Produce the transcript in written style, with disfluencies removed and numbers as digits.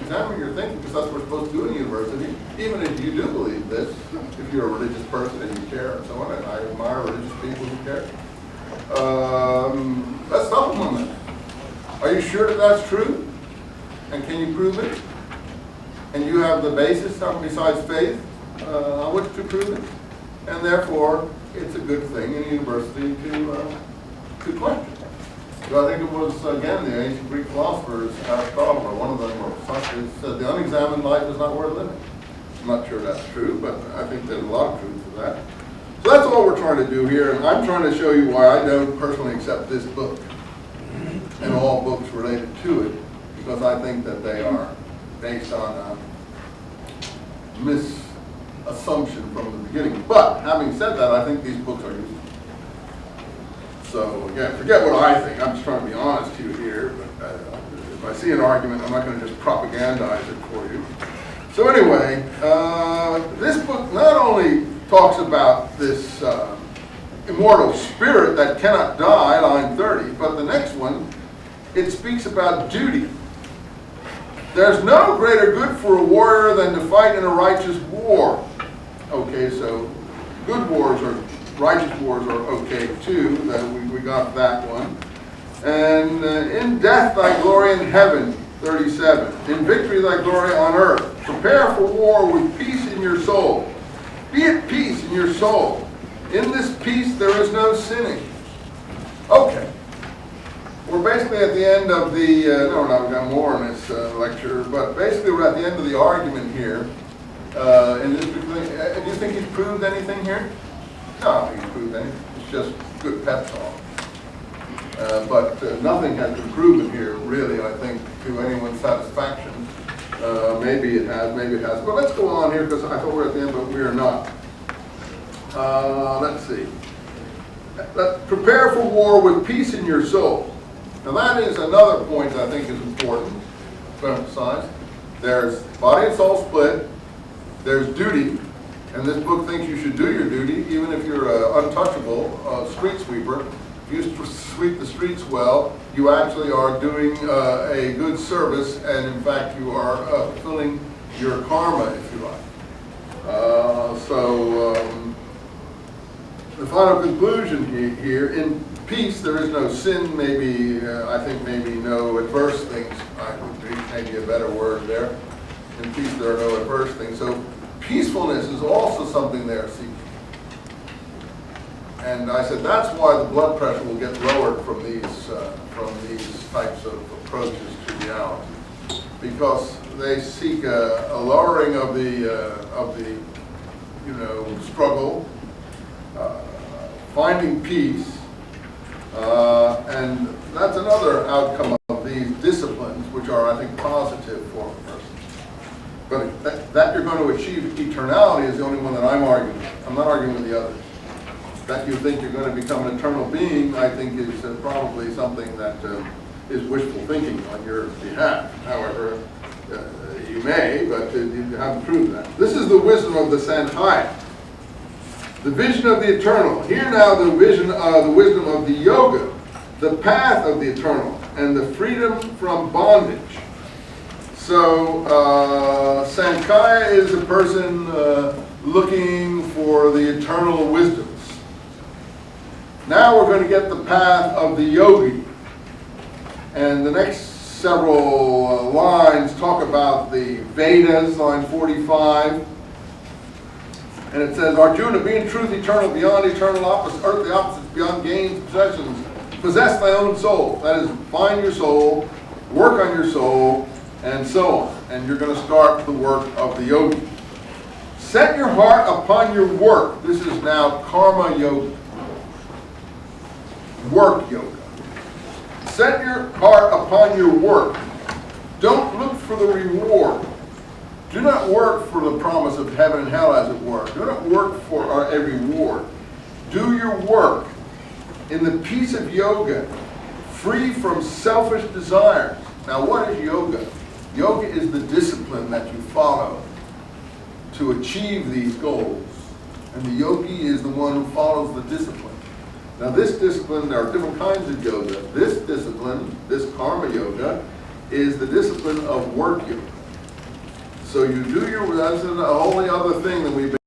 examine your thinking, because that's what we're supposed to do in university, even if you do believe this, if you're a religious person and you care and so on, and I admire religious people who care. Let's supplement that. Are you sure that that's true? And can you prove it? And you have the basis besides faith on which to prove it? And therefore, it's a good thing in a university to question. So I think it was, again, the ancient Greek philosophers, Aristotle, or one of them, or Socrates, said the unexamined life is not worth living. I'm not sure that's true, but I think there's a lot of truth to that. So that's all we're trying to do here, and I'm trying to show you why I don't personally accept this book and all books related to it, because I think that they are based on a misassumption from the beginning. But having said that, I think these books are useful. So again, forget what I think. I'm just trying to be honest to you here. But if I see an argument, I'm not going to just propagandize it for you. So anyway, this book not only talks about this immortal spirit that cannot die, line 30, but the next one, it speaks about duty. There's no greater good for a warrior than to fight in a righteous war. Okay, so good wars or righteous wars are okay too. We got that one. And in death thy glory in heaven, 37. In victory thy glory on earth. Prepare for war with peace in your soul. Be at peace in your soul. In this peace there is no sinning. Okay. We're basically at the end of the, no, we've got more in this lecture, but basically we're at the end of the argument here. In this, do you think he's proved anything here? No, I don't think he's proved anything. It's just good pep talk. But nothing has been proven here, really, I think, to anyone's satisfaction. Maybe it has, maybe it hasn't. But let's go on here, because I thought we were at the end, but we are not. Let's see. Prepare for war with peace in your soul. Now that is another point that I think is important to emphasize. There's body and soul split. There's duty. And this book thinks you should do your duty, even if you're an untouchable street sweeper. If you sweep the streets well, you actually are doing a good service, and in fact you are fulfilling your karma, if you like. The final conclusion here, in peace there is no sin, maybe, I think maybe no adverse things, I would be maybe a better word there. In peace there are no adverse things. So peacefulness is also something they are seeking. And I said that's why the blood pressure will get lowered from these types of approaches to reality, because they seek a lowering of the struggle, finding peace, and that's another outcome of these disciplines, which are, I think, positive for a person. But that you're going to achieve eternality is the only one that I'm arguing with. I'm not arguing with the others. That you think you're going to become an eternal being, I think, is probably something that is wishful thinking on your behalf. However, you may, but you haven't proved that. This is the wisdom of the Sankhya, the vision of the eternal. Here now the vision, the wisdom of the yoga, the path of the eternal, and the freedom from bondage. So Sankhya is a person looking for the eternal wisdoms. Now we're going to get the path of the yogi. And the next several lines talk about the Vedas, line 45. And it says, Arjuna, be in truth eternal, beyond eternal earthly opposites, beyond gains, possessions. Possess thy own soul. That is, find your soul, work on your soul, and so on. And you're going to start the work of the yogi. Set your heart upon your work. This is now karma yoga. Work yoga. Set your heart upon your work. Don't look for the reward. Do not work for the promise of heaven and hell, as it were. Do not work for a reward. Do your work in the peace of yoga, free from selfish desires. Now, what is yoga? Yoga is the discipline that you follow to achieve these goals. And the yogi is the one who follows the discipline. Now this discipline, there are different kinds of yoga. This discipline, this karma yoga, is the discipline of work yoga. So you do your, that's a wholly other thing than we've been